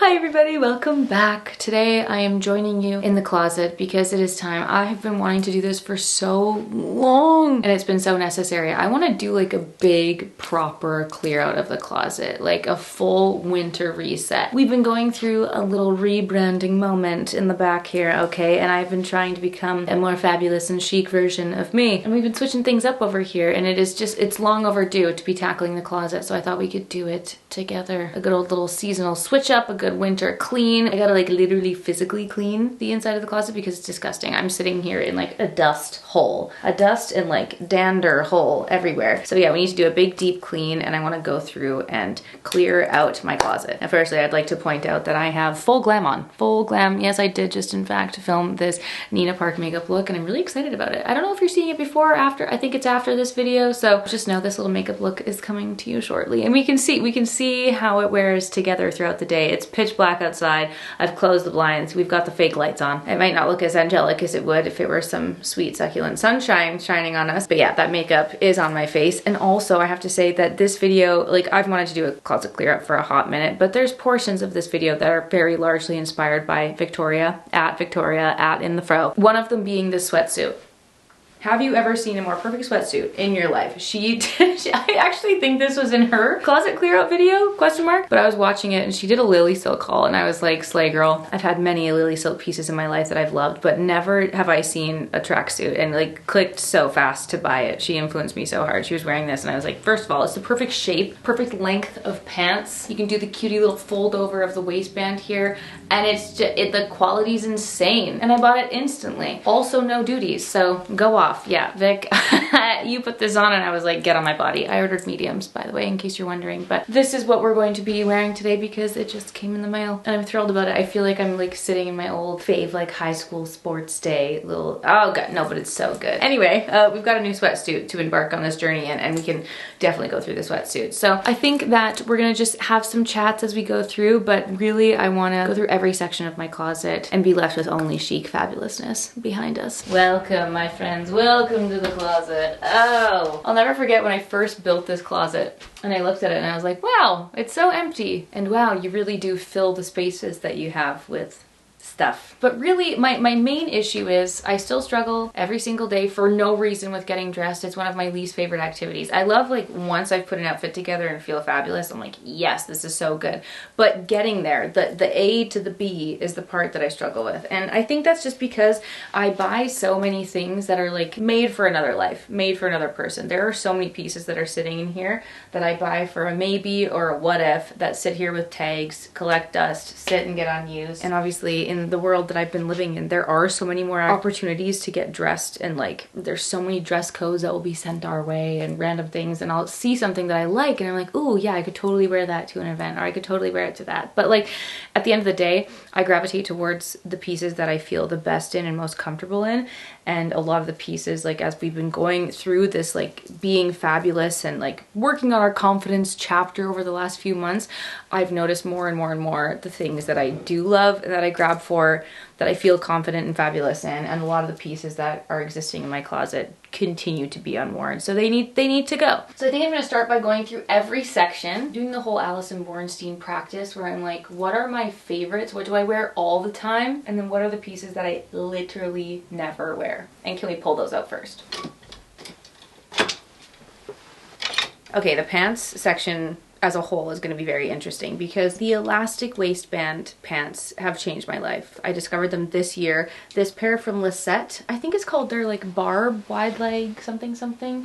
Hi everybody, welcome back. Today I am joining you in the closet because it is time. I have been wanting to do this for so long and it's been so necessary. I want to do like a big proper clear out of the closet, like a full winter reset. We've been going through a little rebranding moment in the back here, okay? And I've been trying to become a more fabulous and chic version of me. And we've been switching things up over here and it's long overdue to be tackling the closet. So I thought we could do it together. A good old little seasonal switch up, a good winter clean. I gotta like literally physically clean the inside of the closet because it's disgusting. I'm sitting here in like a dust hole, a dust and like dander hole everywhere. So yeah, we need to do a big deep clean and I want to go through and clear out my closet. And firstly, I'd like to point out that I have full glam on. Full glam. Yes, I did just in fact film this Nina Park makeup look and I'm really excited about it. I don't know if you're seeing it before or after. I think it's after this video. So just know this little makeup look is coming to you shortly. And we can see how it wears together throughout the day. It's pitch black outside. I've closed the blinds. We've got the fake lights on. It might not look as angelic as it would if it were some sweet succulent sunshine shining on us. But yeah, that makeup is on my face. And also I have to say that this video, like I've wanted to do a closet clear up for a hot minute, but there's portions of this video that are very largely inspired by Victoria at In The Fro. One of them being this sweatsuit. Have you ever seen a more perfect sweatsuit in your life? I actually think this was in her closet clear out video, question mark. But I was watching it and she did a lily silk haul and I was like, slay girl. I've had many lily silk pieces in my life that I've loved, but never have I seen a tracksuit and like clicked so fast to buy it. She influenced me so hard. She was wearing this and I was like, first of all, it's the perfect shape, perfect length of pants. You can do the cutie little fold over of the waistband here and it's just, the quality's insane. And I bought it instantly. Also no duties, so go off. Yeah, Vic, you put this on and I was like, get on my body. I ordered mediums, by the way, in case you're wondering, but this is what we're going to be wearing today because it just came in the mail and I'm thrilled about it. I feel like I'm like sitting in my old fave, like high school sports day little, oh god, no, but it's so good. Anyway, we've got a new sweatsuit to embark on this journey in and we can definitely go through the sweatsuit. So I think that we're gonna just have some chats as we go through, but really I wanna go through every section of my closet and be left with only chic fabulousness behind us. Welcome, my friends. Welcome to the closet. Oh, I'll never forget when I first built this closet and I looked at it and I was like, wow, it's so empty. And wow, you really do fill the spaces that you have with stuff. But really my main issue is I still struggle every single day for no reason with getting dressed. It's one of my least favorite activities. I love like once I've put an outfit together and feel fabulous, I'm like, yes, this is so good. But getting there, the A to the B is the part that I struggle with. And I think that's just because I buy so many things that are like made for another life, made for another person. There are so many pieces that are sitting in here that I buy for a maybe or a what if that sit here with tags, collect dust, sit and get unused. And obviously in the world that I've been living in, there are so many more opportunities to get dressed and like there's so many dress codes that will be sent our way and random things and I'll see something that I like and I'm like, oh yeah, I could totally wear that to an event or I could totally wear it to that. But like at the end of the day, I gravitate towards the pieces that I feel the best in and most comfortable in. And a lot of the pieces, like as we've been going through this like being fabulous and like working on our confidence chapter over the last few months, I've noticed more and more and more the things that I do love and that I grab for, that I feel confident and fabulous in, and a lot of the pieces that are existing in my closet continue to be unworn. So they need to go. So I think I'm gonna start by going through every section, doing the whole Alison Bornstein practice where I'm like, what are my favorites? What do I wear all the time? And then what are the pieces that I literally never wear? And can we pull those out first? Okay, the pants section as a whole is going to be very interesting because the elastic waistband pants have changed my life. I discovered them this year. This pair from Lisette, I think it's called their like barb wide leg something.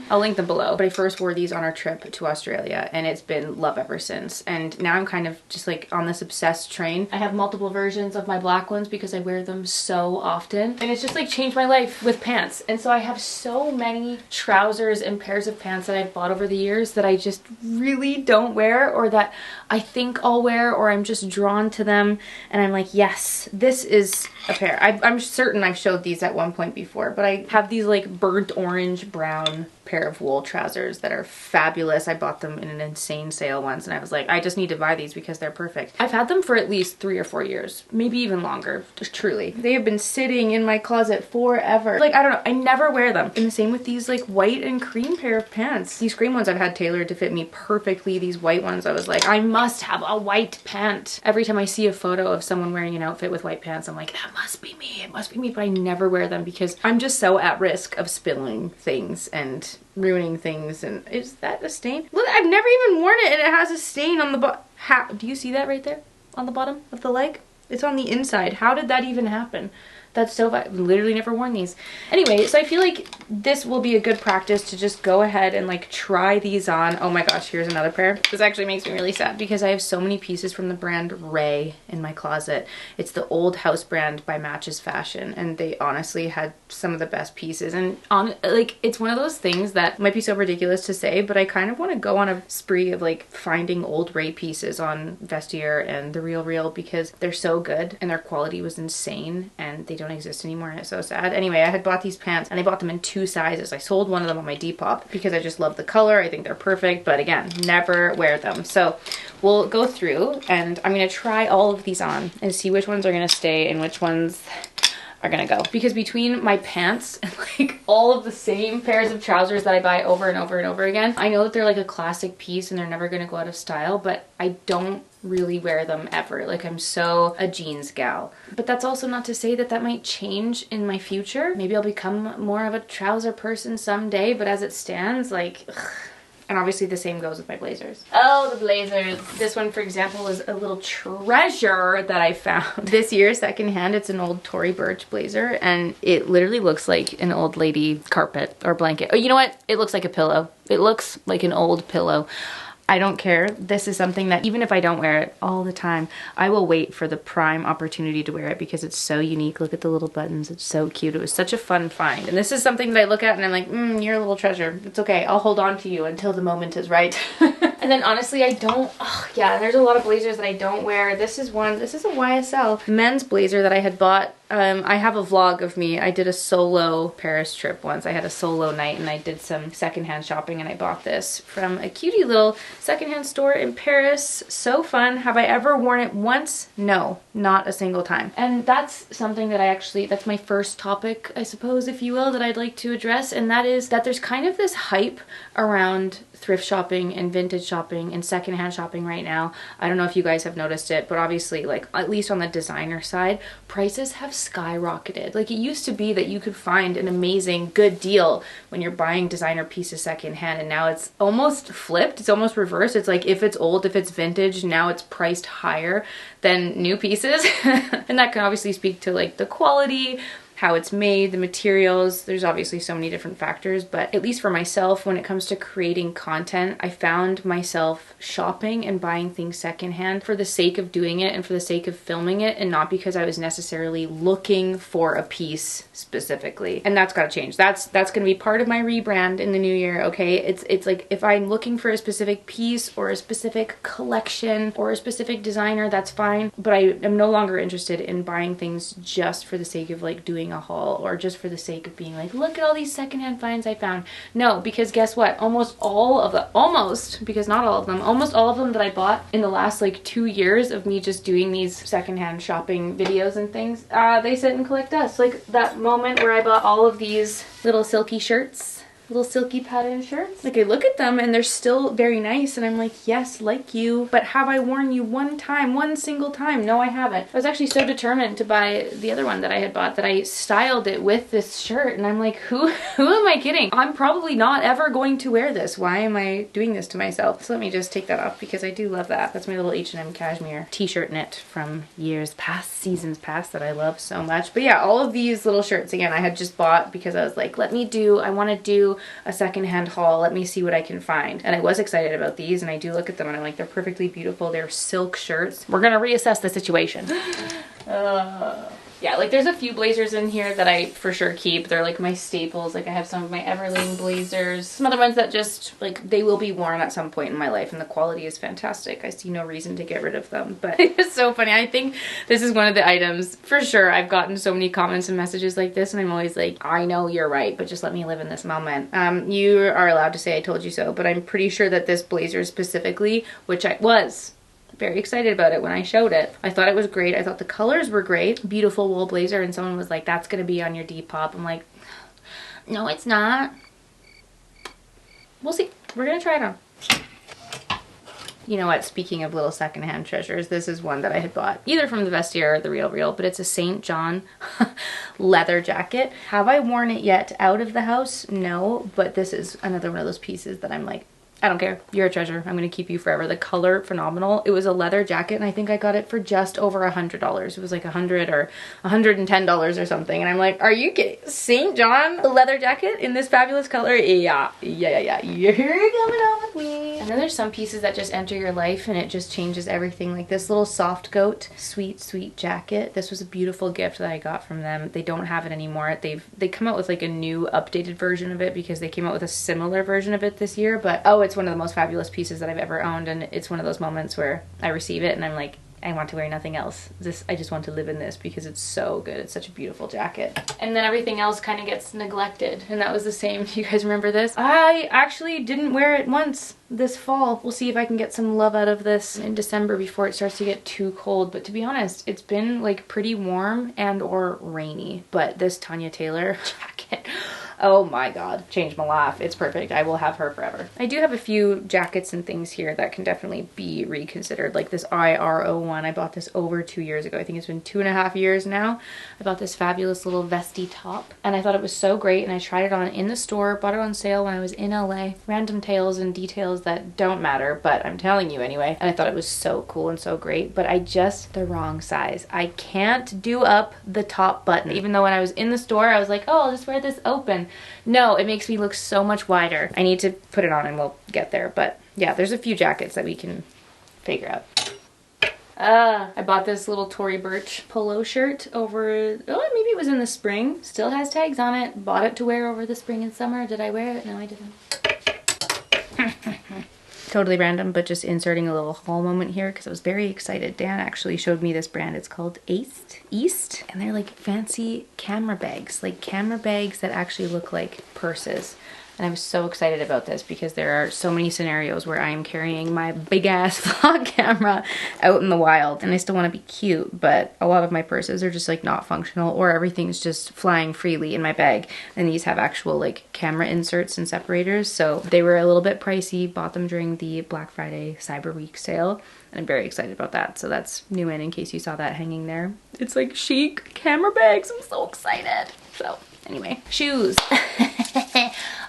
I'll link them below. But I first wore these on our trip to Australia and it's been love ever since. And now I'm kind of just like on this obsessed train. I have multiple versions of my black ones because I wear them so often. And it's just like changed my life with pants. And so I have so many trousers and pairs of pants that I've bought over the years that I just really don't wear or that I think I'll wear or I'm just drawn to them and I'm like, yes, this is a pair. I'm certain I've showed these at one point before, but I have these like burnt orange brown pair of wool trousers that are fabulous. I bought them in an insane sale once and I was like, I just need to buy these because they're perfect. I've had them for at least 3 or 4 years, maybe even longer, just truly. They have been sitting in my closet forever. Like, I don't know, I never wear them. And the same with these like white and cream pair of pants. These cream ones I've had tailored to fit me perfectly. These white ones I was like, I must have a white pant. Every time I see a photo of someone wearing an outfit with white pants, I'm like, that must be me. It must be me, but I never wear them because I'm just so at risk of spilling things and ruining things. And is that a stain? Look, I've never even worn it and it has a stain on the bottom. Do you see that right there on the bottom of the leg? It's on the inside. How did that even happen? That's so, I've literally never worn these. Anyway, so I feel like this will be a good practice to just go ahead and like try these on. Oh my gosh, here's another pair. This actually makes me really sad because I have so many pieces from the brand Ray in my closet. It's the old house brand by Matches Fashion, and they honestly had some of the best pieces. And like, it's one of those things that might be so ridiculous to say, but I kind of want to go on a spree of like finding old Ray pieces on Vestiaire and The Real because they're so good and their quality was insane and they don't exist anymore and it's so sad. Anyway, I had bought these pants and I bought them in 2 sizes. I sold one of them on my Depop because I just love the color. I think they're perfect, but again, never wear them. So we'll go through and I'm gonna try all of these on and see which ones are gonna stay and which ones are gonna go. Because between my pants and like all of the same pairs of trousers that I buy over and over and over again, I know that they're like a classic piece and they're never gonna go out of style, but I don't really wear them ever. Like, I'm so a jeans gal. But that's also not to say that that might change in my future. Maybe I'll become more of a trouser person someday, but as it stands, like, ugh. And obviously the same goes with my blazers. Oh, the blazers. This one, for example, is a little treasure that I found this year secondhand. It's an old Tory Burch blazer and it literally looks like an old lady carpet or blanket. Oh, you know what? It looks like a pillow. It looks like an old pillow. I don't care. This is something that even if I don't wear it all the time, I will wait for the prime opportunity to wear it because it's so unique. Look at the little buttons. It's so cute. It was such a fun find. And this is something that I look at and I'm like, you're a little treasure. It's okay. I'll hold on to you until the moment is right. And then honestly, I don't, yeah, there's a lot of blazers that I don't wear. This is a YSL men's blazer that I had bought. I have a vlog of me. I did a solo Paris trip once. I had a solo night and I did some secondhand shopping and I bought this from a cutie little secondhand store in Paris. So fun. Have I ever worn it once? No, not a single time. And that's something that that's my first topic, I suppose, if you will, that I'd like to address. And that is that there's kind of this hype around thrift shopping and vintage shopping and secondhand shopping right now. I don't know if you guys have noticed it, but obviously, like, at least on the designer side, prices have skyrocketed. Like, it used to be that you could find an amazing good deal when you're buying designer pieces secondhand, and now it's almost flipped. It's almost reversed. It's like, if it's old, if it's vintage, now it's priced higher than new pieces. And that can obviously speak to like the quality, how it's made, the materials. There's obviously so many different factors, but at least for myself, when it comes to creating content, I found myself shopping and buying things secondhand for the sake of doing it and for the sake of filming it, and not because I was necessarily looking for a piece specifically. And that's got to change. That's going to be part of my rebrand in the new year, okay? It's like, if I'm looking for a specific piece or a specific collection or a specific designer, that's fine, but I am no longer interested in buying things just for the sake of like doing a haul or just for the sake of being like, look at all these secondhand finds I found. No, because guess what? Almost all of them that I bought in the last like 2 years of me just doing these secondhand shopping videos and things, they sit and collect dust. Like that moment where I bought all of these little silky shirts, little silky pattern shirts. Like, I look at them and they're still very nice and I'm like, yes, like you, but have I worn you one single time? No, I haven't. I was actually so determined to buy the other one that I had bought that I styled it with this shirt, and I'm like, who am I kidding? I'm probably not ever going to wear this. Why am I doing this to myself? So let me just take that off because I do love that. That's my little H&M cashmere t-shirt knit from years past, seasons past, that I love so much. But yeah, all of these little shirts, again, I had just bought because I was like, I want to do a secondhand haul. Let me see what I can find. And I was excited about these, and I do look at them and I'm like, they're perfectly beautiful. They're silk shirts. We're gonna reassess the situation. Yeah, like there's a few blazers in here that I for sure keep. They're like my staples. Like I have some of my Everlane blazers. Some other ones that just like, they will be worn at some point in my life and the quality is fantastic. I see no reason to get rid of them, but it's so funny. I think this is one of the items for sure. I've gotten so many comments and messages like this and I'm always like, I know you're right, but just let me live in this moment. You are allowed to say I told you so, but I'm pretty sure that this blazer specifically, which I was very excited about it when I showed it. I thought it was great. I thought the colors were great. Beautiful wool blazer, and someone was like, that's gonna be on your Depop. I'm like, no, it's not. We'll see. We're gonna try it on. You know what, speaking of little secondhand treasures, this is one that I had bought either from the Vestiaire or the Real, but it's a St. John leather jacket. Have I worn it yet out of the house? No, but this is another one of those pieces that I'm like, I don't care. You're a treasure. I'm going to keep you forever. The color, phenomenal. It was a leather jacket and I think I got it for just over $100. It was like $100 or $110 or something. And I'm like, are you kidding? St. John leather jacket in this fabulous color? Yeah. You're coming on with me. And then there's some pieces that just enter your life and it just changes everything. Like this little soft goat, sweet, sweet jacket. This was a beautiful gift that I got from them. They don't have it anymore. They come out with like a new updated version of it because they came out with a similar version of it this year. But oh, it's one of the most fabulous pieces that I've ever owned, and it's one of those moments where I receive it and I'm like, I want to wear nothing else. I just want to live in this because it's so good. It's such a beautiful jacket. And then everything else kind of gets neglected, and that was the same. Do you guys remember this? I actually didn't wear it once this fall. We'll see if I can get some love out of this in December before it starts to get too cold. But to be honest, it's been like pretty warm and or rainy. But this Tanya Taylor jacket, oh my god, changed my life. It's perfect. I will have her forever. I do have a few jackets and things here that can definitely be reconsidered. Like this IRO one. I bought this over 2 years ago. I think it's been 2.5 years now. I bought this fabulous little vesty top and I thought it was so great, and I tried it on in the store, bought it on sale when I was in LA. Random tales and details that don't matter, but I'm telling you anyway. And I thought it was so cool and so great, but I just the wrong size. I can't do up the top button. Even though when I was in the store, I was like, oh, I'll just wear this open. No, it makes me look so much wider. I need to put it on and we'll get there. But yeah, there's a few jackets that we can figure out. I bought this little Tory Burch polo shirt over, oh, maybe it was in the spring. Still has tags on it. Bought it to wear over the spring and summer. Did I wear it? No, I didn't. Totally random, but just inserting a little haul moment here because I was very excited. Dan actually showed me this brand. It's called East, and they're like fancy camera bags, like camera bags that actually look like purses. And I was so excited about this because there are so many scenarios where I am carrying my big ass vlog camera out in the wild and I still want to be cute, but a lot of my purses are just like not functional, or everything's just flying freely in my bag. And these have actual like camera inserts and separators, so they were a little bit pricey. Bought them during the Black Friday Cyber Week sale. And I'm very excited about that. So that's new in case you saw that hanging there. It's like chic camera bags. I'm so excited. So anyway, shoes.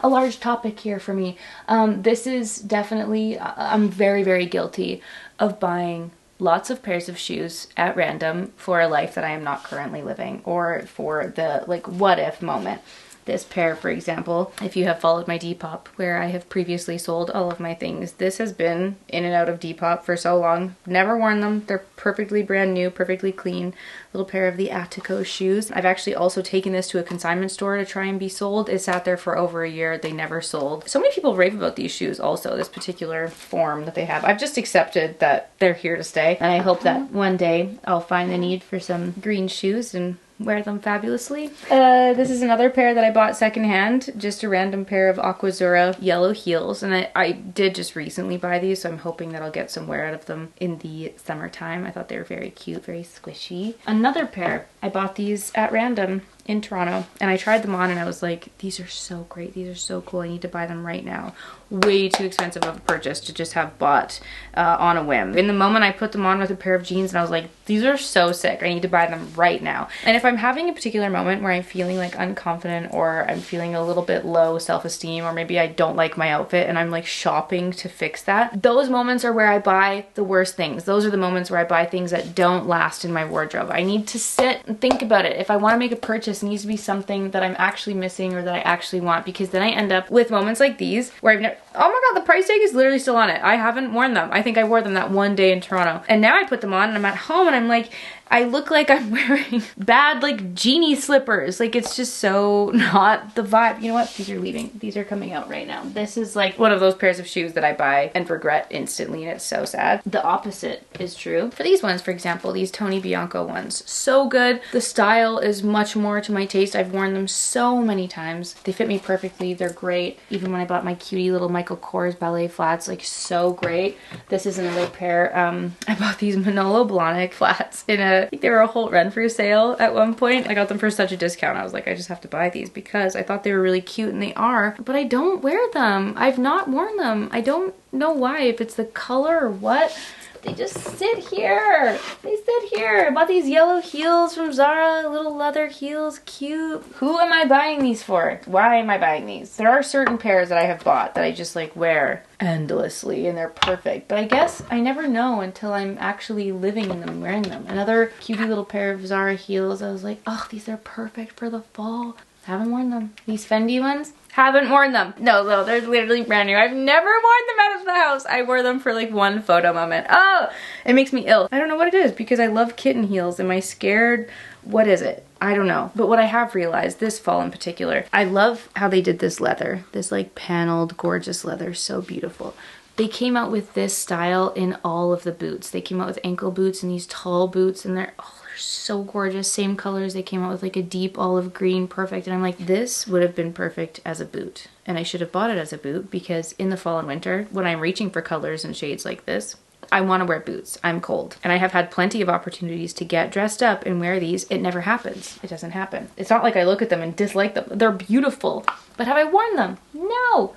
A large topic here for me. This is definitely, I'm very, very guilty of buying lots of pairs of shoes at random for a life that I am not currently living, or for the like what if moment. This pair, for example, if you have followed my Depop, where I have previously sold all of my things, this has been in and out of Depop for so long. Never worn them. They're perfectly brand new, perfectly clean. Little pair of the Attico shoes. I've actually also taken this to a consignment store to try and be sold. It sat there for over a year. They never sold. So many people rave about these shoes also, this particular form that they have. I've just accepted that they're here to stay. And I hope that one day I'll find the need for some green shoes and wear them fabulously. This is another pair that I bought secondhand, just a random pair of Aquazzura yellow heels, and I did just recently buy these, so I'm hoping that I'll get some wear out of them in the summertime. I thought they were very cute, very squishy. Another pair, I bought these at random in Toronto, and I tried them on and I was like, these are so great, these are so cool, I need to buy them right now. Way too expensive of a purchase to just have bought on a whim. In the moment I put them on with a pair of jeans and I was like, these are so sick, I need to buy them right now. And if I'm having a particular moment where I'm feeling like unconfident, or I'm feeling a little bit low self-esteem, or maybe I don't like my outfit and I'm like shopping to fix that, those moments are where I buy the worst things. Those are the moments where I buy things that don't last in my wardrobe. I need to sit and think about it. If I want to make a purchase, it needs to be something that I'm actually missing or that I actually want, because then I end up with moments like these where I've never, oh my god, the price tag is literally still on it. I haven't worn them. I think I wore them that one day in Toronto. And now I put them on and I'm at home and I'm like, I look like I'm wearing bad like genie slippers. Like it's just so not the vibe. You know what? These are leaving. These are coming out right now. This is like one of those pairs of shoes that I buy and regret instantly, and it's so sad. The opposite is true for these ones, for example, these Tony Bianco ones. So good. The style is much more to my taste. I've worn them so many times. They fit me perfectly. They're great. Even when I bought my cutie little Michael Kors ballet flats, like so great. This is another pair. I bought these Manolo Blahnik flats in I think they were a Holt Renfrew sale at one point. I got them for such a discount. I was like, I just have to buy these because I thought they were really cute, and they are, but I don't wear them. I've not worn them. I don't know why, if it's the color or what. They just sit here. They sit here. I bought these yellow heels from Zara, little leather heels, cute. Who am I buying these for? Why am I buying these? There are certain pairs that I have bought that I just like wear endlessly and they're perfect. But I guess I never know until I'm actually living in them, wearing them. Another cutie little pair of Zara heels. I was like, oh, these are perfect for the fall. Haven't worn them. These Fendi ones, haven't worn them. No, they're literally brand new. I've never worn them out of the house. I wore them for like one photo moment. Oh, it makes me ill. I don't know what it is because I love kitten heels. Am I scared? What is it? I don't know. But what I have realized this fall in particular, I love how they did this leather. This like paneled, gorgeous leather. So beautiful. They came out with this style in all of the boots. They came out with ankle boots and these tall boots and they're so gorgeous. Same colors. They came out with like a deep olive green, perfect. And I'm like, this would have been perfect as a boot. And I should have bought it as a boot because in the fall and winter, when I'm reaching for colors and shades like this, I want to wear boots. I'm cold. And I have had plenty of opportunities to get dressed up and wear these. It never happens. It doesn't happen. It's not like I look at them and dislike them. They're beautiful. But have I worn them? No.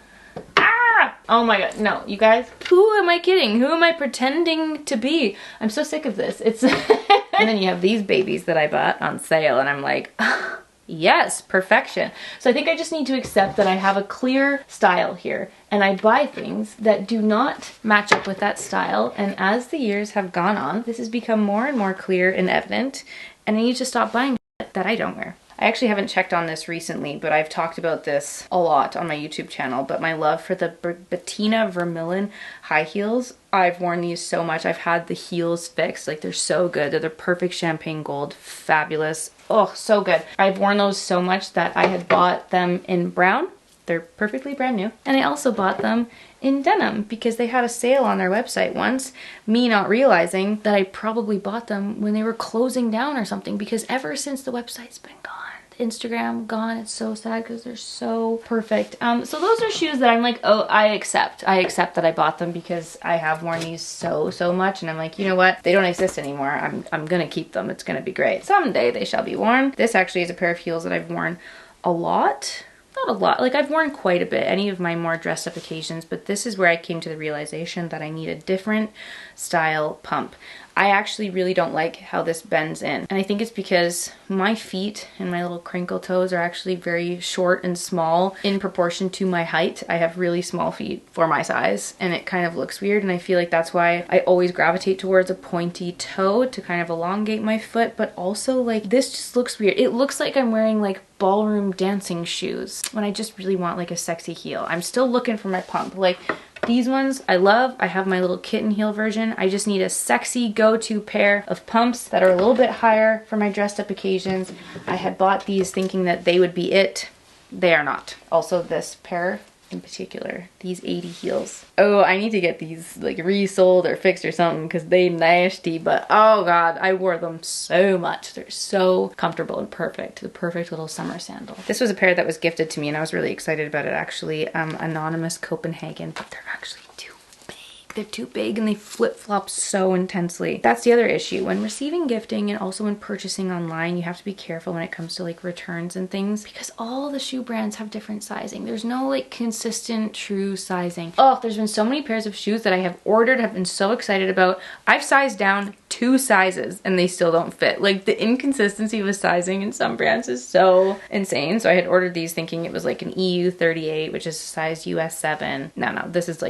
Ah! Oh my god, no, you guys. Who am I kidding? Who am I pretending to be? I'm so sick of this. It's and then you have these babies that I bought on sale and I'm like, yes, perfection. So I think I just need to accept that I have a clear style here and I buy things that do not match up with that style. And as the years have gone on, this has become more and more clear and evident and I need to stop buying that I don't wear. I actually haven't checked on this recently, but I've talked about this a lot on my YouTube channel, but my love for the Bettina Vermilion high heels, I've worn these so much. I've had the heels fixed, like they're so good. They're the perfect champagne gold, fabulous. Oh, so good. I've worn those so much that I had bought them in brown. They're perfectly brand new. And I also bought them in denim because they had a sale on their website once, me not realizing that I probably bought them when they were closing down or something because ever since the website's been gone. Instagram gone. It's so sad because they're so perfect. So those are shoes that I'm like, oh, I accept that I bought them because I have worn these so much and I'm like, you know what, they don't exist anymore. I'm gonna keep them. It's gonna be great. Someday they shall be worn. This actually is a pair of heels that I've worn a lot. Not a lot, like I've worn quite a bit, any of my more dressed up occasions, but this is where I came to the realization that I need a different style pump. I actually really don't like how this bends in. And I think it's because my feet and my little crinkle toes are actually very short and small in proportion to my height. I have really small feet for my size and it kind of looks weird. And I feel like that's why I always gravitate towards a pointy toe to kind of elongate my foot. But also like this just looks weird. It looks like I'm wearing like ballroom dancing shoes when I just really want like a sexy heel. I'm still looking for my pump. Like these ones I love. I have my little kitten heel version. I just need a sexy go-to pair of pumps that are a little bit higher for my dressed up occasions. I had bought these thinking that they would be it. They are not. Also this pair in particular, these 80 heels. Oh, I need to get these like resold or fixed or something because they nasty, but oh god, I wore them so much. They're so comfortable and perfect. The perfect little summer sandal. This was a pair that was gifted to me and I was really excited about it actually. Anonymous Copenhagen, but they're actually too big. They're too big and they flip-flop so intensely. That's the other issue. When receiving gifting and also when purchasing online, you have to be careful when it comes to like returns and things because all the shoe brands have different sizing. There's no like consistent true sizing. Oh, there's been so many pairs of shoes that I have ordered, have been so excited about. I've sized down 2 sizes and they still don't fit. Like the inconsistency with sizing in some brands is so insane. So I had ordered these thinking it was like an EU 38, which is size US 7. No, this is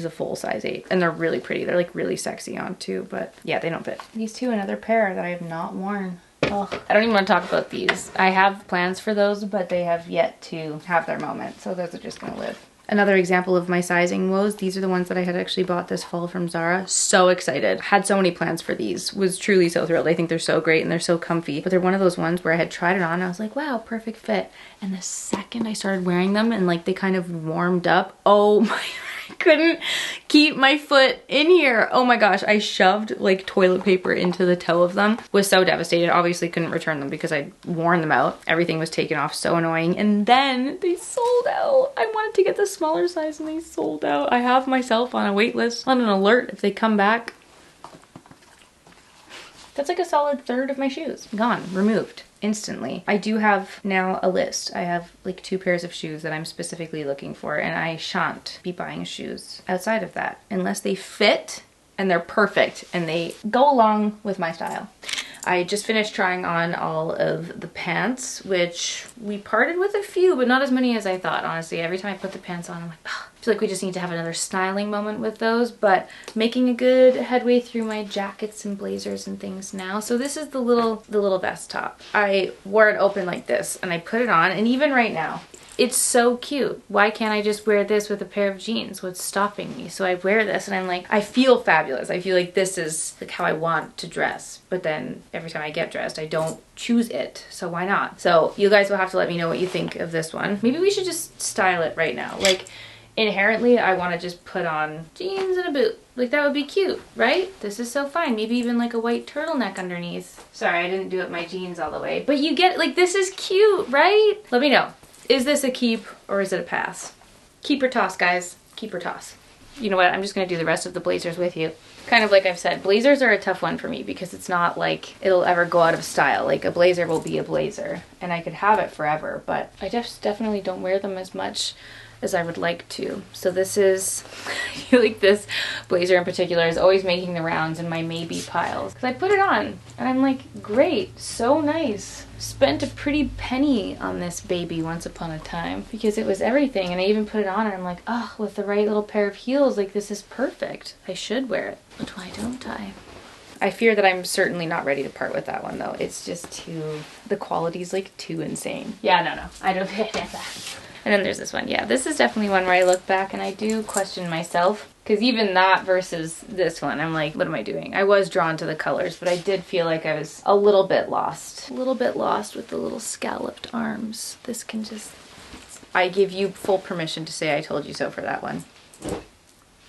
a full size 8. And they're really pretty. They're like really sexy on too, but yeah, they don't fit. These two, another pair that I have not worn. Oh, I don't even want to talk about these. I have plans for those, but they have yet to have their moment. So those are just gonna live. Another example of my sizing woes, these are the ones that I had actually bought this fall from Zara. So excited. Had so many plans for these. Was truly so thrilled. I think they're so great and they're so comfy. But they're one of those ones where I had tried it on and I was like, wow, perfect fit. And the second I started wearing them and like they kind of warmed up, oh my, I couldn't keep my foot in here. Oh my gosh, I shoved like toilet paper into the toe of them. Was so devastated. Obviously couldn't return them because I'd worn them out. Everything was taken off, so annoying. And then they sold out. I wanted to get the smaller size and they sold out. I have myself on a wait list, on an alert if they come back. That's like a solid third of my shoes. Gone, removed, instantly. I do have now a list. I have like 2 pairs of shoes that I'm specifically looking for, and I shan't be buying shoes outside of that unless they fit and they're perfect and they go along with my style. I just finished trying on all of the pants, which we parted with a few, but not as many as I thought, honestly. Every time I put the pants on, I'm like, oh, I feel like we just need to have another styling moment with those, but making a good headway through my jackets and blazers and things now. So this is the little vest top. I wore it open like this and I put it on, and even right now, it's so cute. Why can't I just wear this with a pair of jeans? What's stopping me? So I wear this and I'm like, I feel fabulous. I feel like this is like how I want to dress. But then every time I get dressed, I don't choose it. So why not? So you guys will have to let me know what you think of this one. Maybe we should just style it right now. Like inherently, I want to just put on jeans and a boot. Like that would be cute, right? This is so fine. Maybe even like a white turtleneck underneath. Sorry, I didn't do it my jeans all the way. But you get, like, this is cute, right? Let me know. Is this a keep or is it a pass? Keep or toss, guys. Keep or toss. You know what? I'm just going to do the rest of the blazers with you. Kind of like I've said, blazers are a tough one for me because it's not like it'll ever go out of style. Like a blazer will be a blazer and I could have it forever, but I just definitely don't wear them as much as I would like to. So this is, I feel like this blazer in particular is always making the rounds in my maybe piles. Because I put it on and I'm like, great, so nice. Spent a pretty penny on this baby once upon a time because it was everything, and I even put it on and I'm like, oh, with the right little pair of heels, like this is perfect. I should wear it, but why don't I? I fear that I'm certainly not ready to part with that one though. It's just too, the quality's like too insane. Yeah, no, I don't get that. And then there's this one. Yeah, this is definitely one where I look back and I do question myself. Because even that versus this one, I'm like, what am I doing? I was drawn to the colors, but I did feel like I was a little bit lost. A little bit lost with the little scalloped arms. This can just... I give you full permission to say I told you so for that one.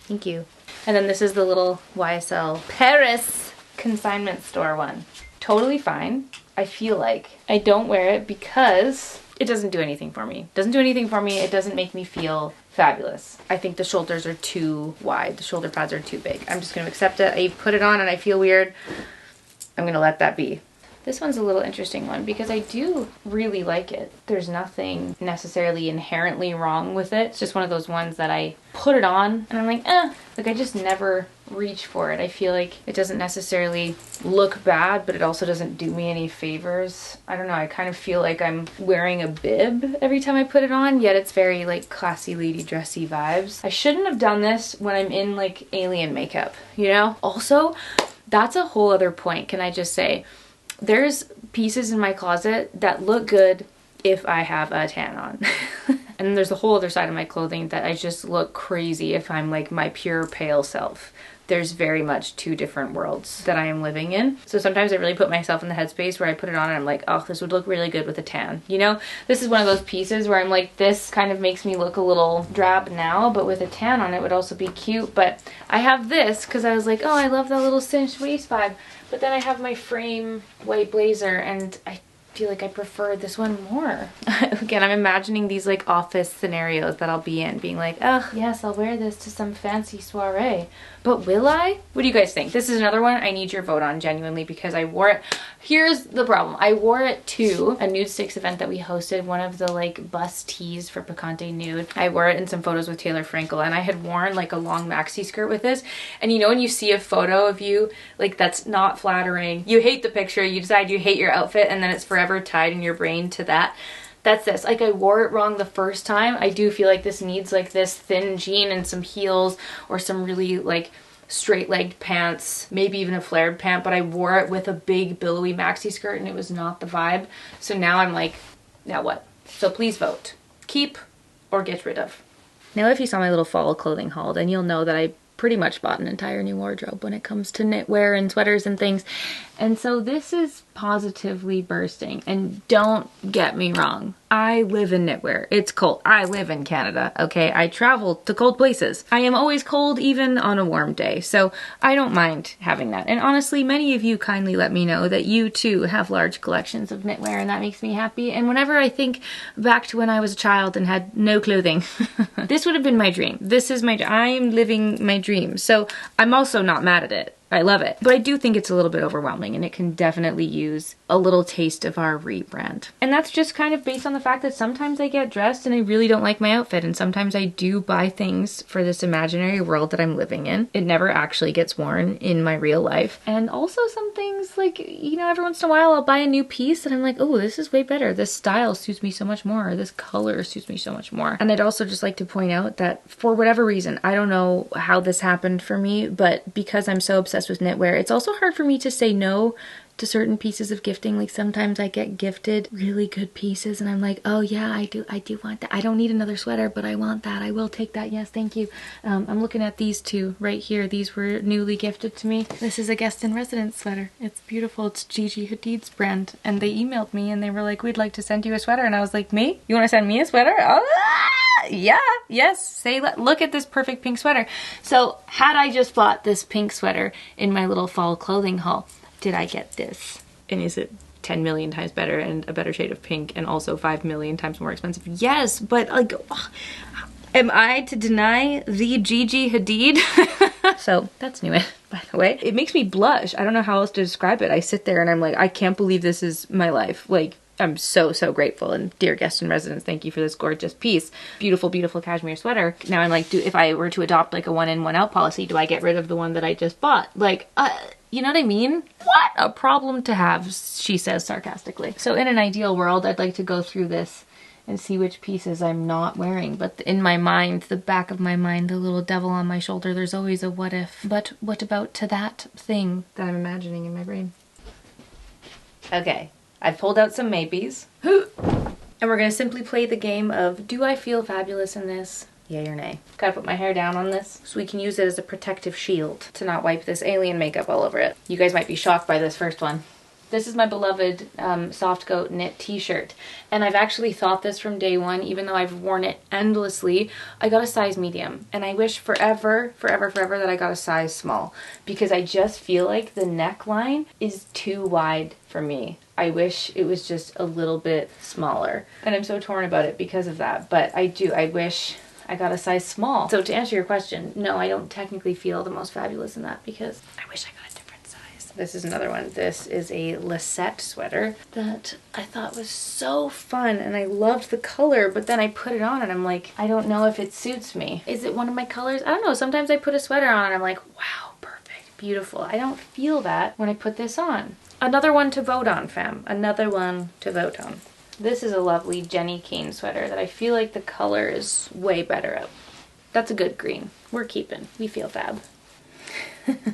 Thank you. And then this is the little YSL Paris consignment store one. Totally fine. I feel like I don't wear it because it doesn't do anything for me. It doesn't do anything for me. It doesn't make me feel fabulous. I think the shoulders are too wide. The shoulder pads are too big. I'm just going to accept it. I put it on and I feel weird. I'm going to let that be. This one's a little interesting one because I do really like it. There's nothing necessarily inherently wrong with it. It's just one of those ones that I put it on and I'm like, like I just never reach for it. I feel like it doesn't necessarily look bad, but it also doesn't do me any favors. I don't know, I kind of feel like I'm wearing a bib every time I put it on, yet it's very like classy lady dressy vibes. I shouldn't have done this when I'm in like alien makeup, you know? Also, that's a whole other point, can I just say. There's pieces in my closet that look good if I have a tan on. And then there's a whole other side of my clothing that I just look crazy if I'm like my pure pale self. There's very much 2 different worlds that I am living in. So sometimes I really put myself in the headspace where I put it on and I'm like, oh, this would look really good with a tan. You know, this is one of those pieces where I'm like, this kind of makes me look a little drab now, but with a tan on it would also be cute. But I have this because I was like, oh, I love that little cinched waist vibe. But then I have my frame white blazer and I feel like I prefer this one more. Again, I'm imagining these like office scenarios that I'll be in, being like, oh yes, I'll wear this to some fancy soiree. But will I? What do you guys think? This is another one I need your vote on, genuinely, because I wore it. Here's the problem. I wore it to a nude sticks event that we hosted, one of the like bus tees for Picante Nude. I wore it in some photos with Taylor Frankel, and I had worn like a long maxi skirt with this. And you know when you see a photo of you like that's not flattering, you hate the picture, you decide you hate your outfit, and then it's forever tied in your brain to that. That's this. Like I wore it wrong the first time. I do feel like this needs like this thin jean and some heels or some really like straight-legged pants, maybe even a flared pant, but I wore it with a big billowy maxi skirt and it was not the vibe. So now I'm like, now what? So please vote. Keep or get rid of. Now if you saw my little fall clothing haul, then you'll know that I pretty much bought an entire new wardrobe when it comes to knitwear and sweaters and things. And so this is positively bursting. And don't get me wrong, I live in knitwear. It's cold. I live in Canada, okay? I travel to cold places. I am always cold even on a warm day. So I don't mind having that. And honestly, many of you kindly let me know that you too have large collections of knitwear, and that makes me happy. And whenever I think back to when I was a child and had no clothing, this would have been my dream. This is my, I am living my dream. So I'm also not mad at it. I love it. But I do think it's a little bit overwhelming, and it can definitely use a little taste of our rebrand. And that's just kind of based on the fact that sometimes I get dressed and I really don't like my outfit, and sometimes I do buy things for this imaginary world that I'm living in. It never actually gets worn in my real life. And also some things, like, you know, every once in a while I'll buy a new piece and I'm like, oh, this is way better. This style suits me so much more. Or this color suits me so much more. And I'd also just like to point out that for whatever reason, I don't know how this happened for me, but because I'm so obsessed with knitwear, it's also hard for me to say no to certain pieces of gifting. Like sometimes I get gifted really good pieces and I'm like, oh yeah, I do want that. I don't need another sweater, but I want that. I will take that. Yes, thank you. I'm looking at these two right here. These were newly gifted to me. This is a guest in residence sweater. It's beautiful. It's Gigi Hadid's brand. And they emailed me and they were like, we'd like to send you a sweater. And I was like, me? You want to send me a sweater? Yeah, yes, say, look at this perfect pink sweater. So had I just bought this pink sweater in my little fall clothing haul, did I get this? And is it 10 million times better and a better shade of pink and also 5 million times more expensive? Yes, but like, am I to deny the Gigi Hadid? So that's new, by the way. It makes me blush. I don't know how else to describe it. I sit there and I'm like, I can't believe this is my life. Like, I'm so, so grateful. And dear guest in residence, thank you for this gorgeous piece. Beautiful, beautiful cashmere sweater. Now I'm like, if I were to adopt like a one in, one out policy, do I get rid of the one that I just bought? Like, you know what I mean? What a problem to have, she says sarcastically. So in an ideal world, I'd like to go through this and see which pieces I'm not wearing. But in my mind, the back of my mind, the little devil on my shoulder, there's always a what if. But what about to that thing that I'm imagining in my brain? Okay. I've pulled out some maybes. And we're gonna simply play the game of, do I feel fabulous in this? Yay or nay. Gotta put my hair down on this so we can use it as a protective shield to not wipe this alien makeup all over it. You guys might be shocked by this first one. This is my beloved Soft Goat knit t-shirt. And I've actually thought this from day one, even though I've worn it endlessly. I got a size medium. And I wish forever, forever, forever that I got a size small. Because I just feel like the neckline is too wide for me. I wish it was just a little bit smaller. And I'm so torn about it because of that. But I wish I got a size small. So to answer your question, no, I don't technically feel the most fabulous in that because I wish I got a different size. This is another one. This is a Lisette sweater that I thought was so fun and I loved the color, but then I put it on and I'm like, I don't know if it suits me. Is it one of my colors? I don't know. Sometimes I put a sweater on and I'm like, wow, perfect, beautiful. I don't feel that when I put this on. Another one to vote on, fam. Another one to vote on. This is a lovely Jenny Kane sweater that I feel like the color is way better of. That's a good green. We're keeping. We feel fab.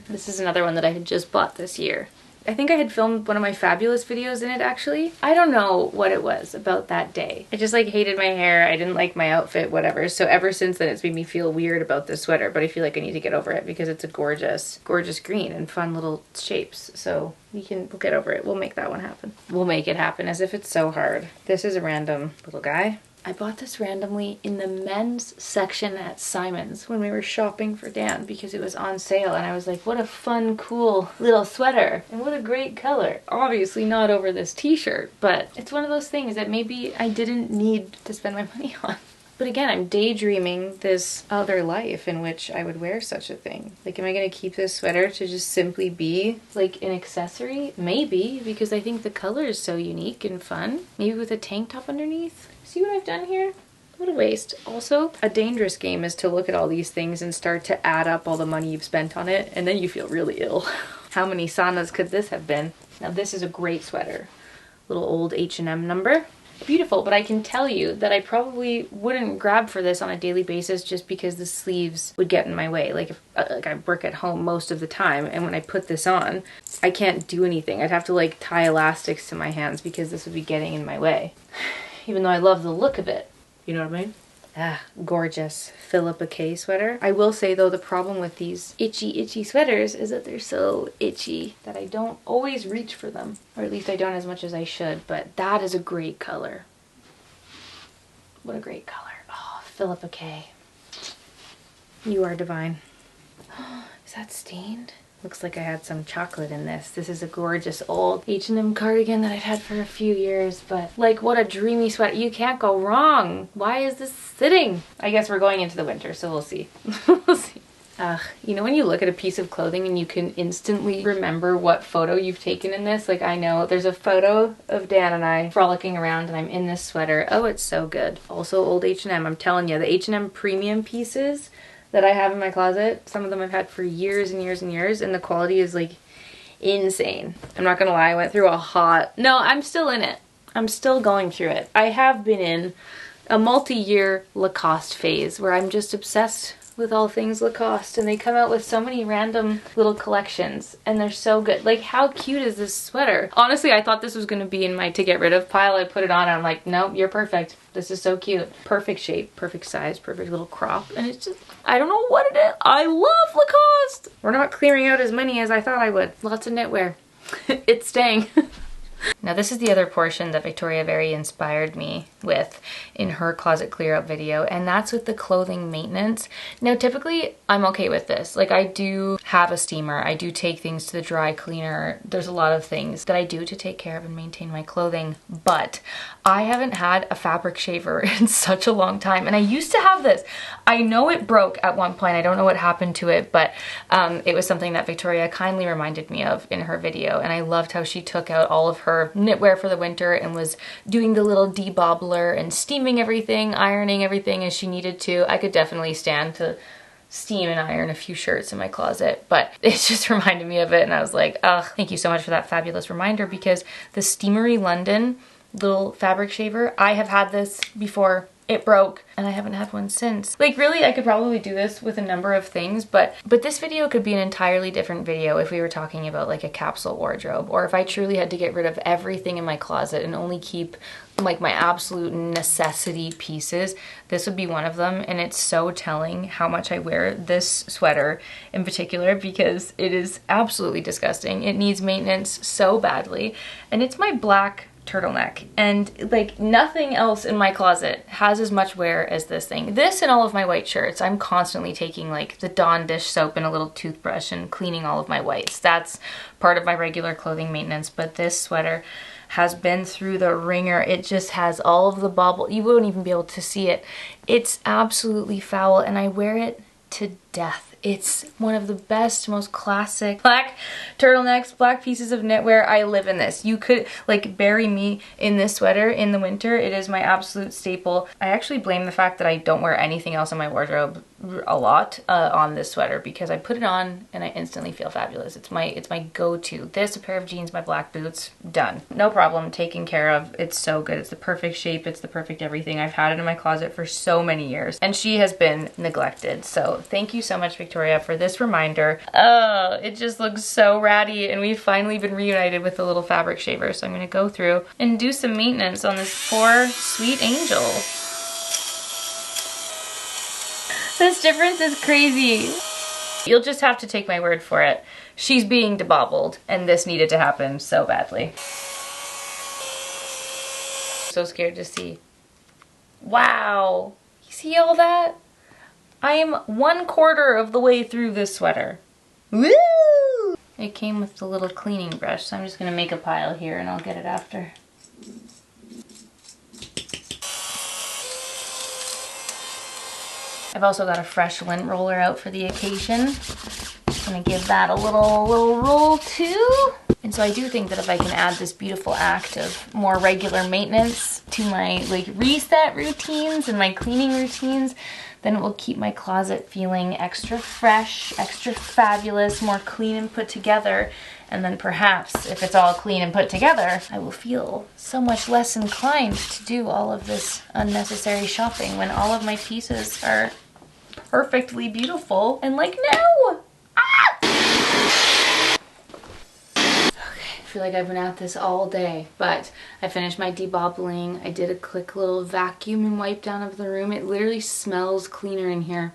This is another one that I had just bought this year. I think I had filmed one of my fabulous videos in it actually. I don't know what it was about that day. I just like hated my hair. I didn't like my outfit, whatever. So ever since then it's made me feel weird about this sweater, but I feel like I need to get over it because it's a gorgeous, gorgeous green and fun little shapes. So we'll get over it. We'll make that one happen. We'll make it happen as if it's so hard. This is a random little guy. I bought this randomly in the men's section at Simon's when we were shopping for Dan because it was on sale and I was like, what a fun, cool little sweater and what a great color. Obviously not over this t-shirt, but it's one of those things that maybe I didn't need to spend my money on. But again, I'm daydreaming this other life in which I would wear such a thing. Like, am I gonna keep this sweater to just simply be like an accessory? Maybe, because I think the color is so unique and fun. Maybe with a tank top underneath. See what I've done here? What a waste. Also, a dangerous game is to look at all these things and start to add up all the money you've spent on it, and then you feel really ill. How many saunas could this have been? Now this is a great sweater. Little old H&M number. Beautiful, but I can tell you that I probably wouldn't grab for this on a daily basis just because the sleeves would get in my way. Like, if I work at home most of the time, and when I put this on, I can't do anything. I'd have to like tie elastics to my hands because this would be getting in my way. Even though I love the look of it. You know what I mean? Ah, gorgeous Philippa K sweater. I will say though, the problem with these itchy sweaters is that they're so itchy that I don't always reach for them. Or at least I don't as much as I should, but that is a great color. What a great color. Oh, Philippa K. You are divine. Is that stained? Looks like I had some chocolate in this. This is a gorgeous old H&M cardigan that I've had for a few years, but like what a dreamy sweater. You can't go wrong. Why is this sitting? I guess we're going into the winter, so we'll see. We'll see. You know when you look at a piece of clothing and you can instantly remember what photo you've taken in this? Like I know there's a photo of Dan and I frolicking around and I'm in this sweater. Oh, it's so good. Also old H&M. I'm telling you, the H&M premium pieces that I have in my closet, some of them I've had for years and years and years, and the quality is like insane. I'm not gonna lie, I went through a hot... No, I'm still in it. I'm still going through it. I have been in a multi-year Lacoste phase where I'm just obsessed with all things Lacoste, and they come out with so many random little collections and they're so good. Like how cute is this sweater? Honestly, I thought this was going to be in my to get rid of pile. I put it on and I'm like, nope, you're perfect. This is so cute. Perfect shape, perfect size, perfect little crop, and it's just, I don't know what it is. I love Lacoste. We're not clearing out as many as I thought I would. Lots of knitwear. It's staying. Now this is the other portion that Victoria very inspired me with in her closet clear out video, and that's with the clothing maintenance. Now typically I'm okay with this. Like I do have a steamer, I do take things to the dry cleaner. There's a lot of things that I do to take care of and maintain my clothing, but I haven't had a fabric shaver in such a long time, and I used to have this. I know it broke at one point. I don't know what happened to it, but it was something that Victoria kindly reminded me of in her video, and I loved how she took out all of her knitwear for the winter and was doing the little debobbler and steaming everything, ironing everything as she needed to. I could definitely stand to steam and iron a few shirts in my closet, but it just reminded me of it, and I was like, ugh, thank you so much for that fabulous reminder, because the Steamery London little fabric shaver, I have had this before. It broke and I haven't had one since. Like really, I could probably do this with a number of things, but this video could be an entirely different video if we were talking about like a capsule wardrobe, or if I truly had to get rid of everything in my closet and only keep like my absolute necessity pieces. This would be one of them, and it's so telling how much I wear this sweater in particular because it is absolutely disgusting. It needs maintenance so badly, and it's my black turtleneck, and like nothing else in my closet has as much wear as this thing. This and all of my white shirts, I'm constantly taking like the Dawn dish soap and a little toothbrush and cleaning all of my whites. That's part of my regular clothing maintenance, but this sweater has been through the ringer. It just has all of the bobble. You won't even be able to see it. It's absolutely foul, and I wear it to death. It's one of the best, most classic black turtlenecks, black pieces of knitwear. I live in this. You could like bury me in this sweater in the winter. It is my absolute staple. I actually blame the fact that I don't wear anything else in my wardrobe a lot on this sweater, because I put it on and I instantly feel fabulous. It's my go-to. This, a pair of jeans, my black boots, done. No problem, taken care of. It's so good. It's the perfect shape. It's the perfect everything. I've had it in my closet for so many years, and she has been neglected. So thank you so much, Victoria, for this reminder. Oh, it just looks so ratty, and we've finally been reunited with the little fabric shaver. So I'm gonna go through and do some maintenance on this poor sweet angel. This difference is crazy. You'll just have to take my word for it. She's being debobbled, and this needed to happen so badly. So scared to see. Wow, you see all that? I am 1/4 of the way through this sweater. Woo! It came with the little cleaning brush, so I'm just gonna make a pile here and I'll get it after. I've also got a fresh lint roller out for the occasion. I'm gonna give that a little roll too. And so I do think that if I can add this beautiful act of more regular maintenance to my like reset routines and my cleaning routines, then it will keep my closet feeling extra fresh, extra fabulous, more clean and put together. And then perhaps if it's all clean and put together, I will feel so much less inclined to do all of this unnecessary shopping when all of my pieces are perfectly beautiful and like new. Ah! Okay, I feel like I've been at this all day, but I finished my debobbling. I did a quick little vacuum and wipe down of the room. It literally smells cleaner in here.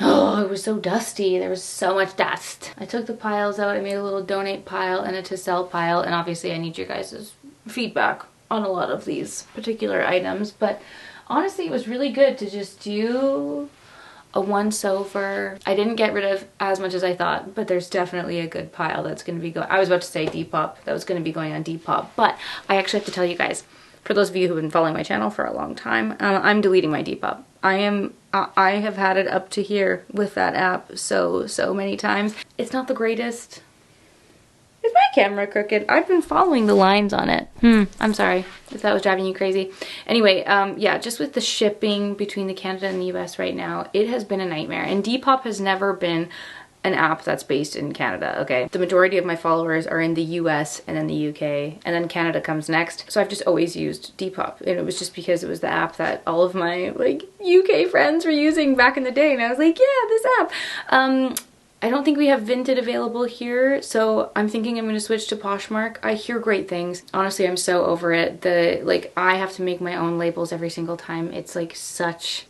Oh, it was so dusty. There was so much dust. I took the piles out. I made a little donate pile and a to sell pile, and obviously I need your guys' feedback on a lot of these particular items, but honestly it was really good to just do a once over. I didn't get rid of as much as I thought, but there's definitely a good pile that's going to be going. I was about to say Depop, that was going to be going on Depop, but I actually have to tell you guys, For those of you who've been following my channel for a long time, I'm deleting my Depop. I have had it up to here with that app so many times. It's not the greatest. Is my camera crooked? I've been following the lines on it. I'm sorry if that was driving you crazy. Anyway, yeah, just with the shipping between the Canada and the US right now, it has been a nightmare. And Depop has never been an app that's based in Canada, okay? The majority of my followers are in the US and then the UK, and then Canada comes next. So I've just always used Depop, and it was just because it was the app that all of my like UK friends were using back in the day, and I was like, yeah, this app. I don't think we have Vinted available here, so I'm thinking I'm gonna switch to Poshmark. I hear great things. Honestly, I'm so over it. Like, I have to make my own labels every single time. It's like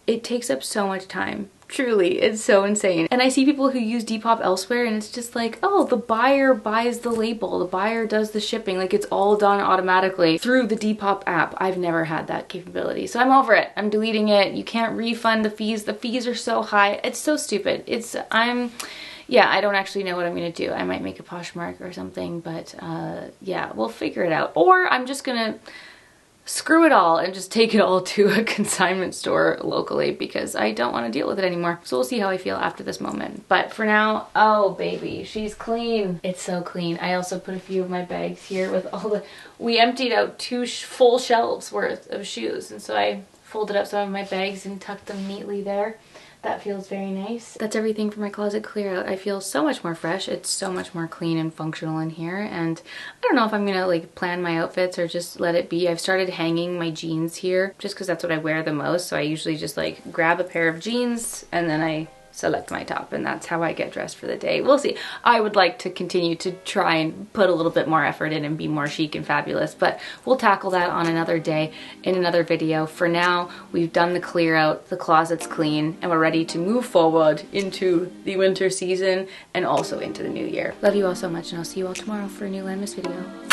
it takes up so much time. Truly, it's so insane. And I see people who use Depop elsewhere and it's just like, oh, the buyer buys the label, the buyer does the shipping, like it's all done automatically through the Depop app. I've never had that capability. So I'm over it. I'm deleting it. You can't refund the fees. The fees are so high. It's so stupid. Yeah, I don't actually know what I'm gonna do. I might make a Poshmark or something, but yeah, we'll figure it out. Or I'm just gonna screw it all and just take it all to a consignment store locally because I don't want to deal with it anymore. So we'll see how I feel after this moment. But for now, oh baby, she's clean. It's so clean. I also put a few of my bags here with we emptied out 2 full shelves worth of shoes, and so I folded up some of my bags and tucked them neatly there. That feels very nice. That's everything for my closet clear out. I feel so much more fresh. It's so much more clean and functional in here. And I don't know if I'm gonna like plan my outfits or just let it be. I've started hanging my jeans here just because that's what I wear the most. So I usually just like grab a pair of jeans and then I select my top, and that's how I get dressed for the day. We'll see. I would like to continue to try and put a little bit more effort in and be more chic and fabulous, but we'll tackle that on another day in another video. For now, we've done the clear out, the closet's clean, and we're ready to move forward into the winter season and also into the new year. Love you all so much, and I'll see you all tomorrow for a new Landmas video.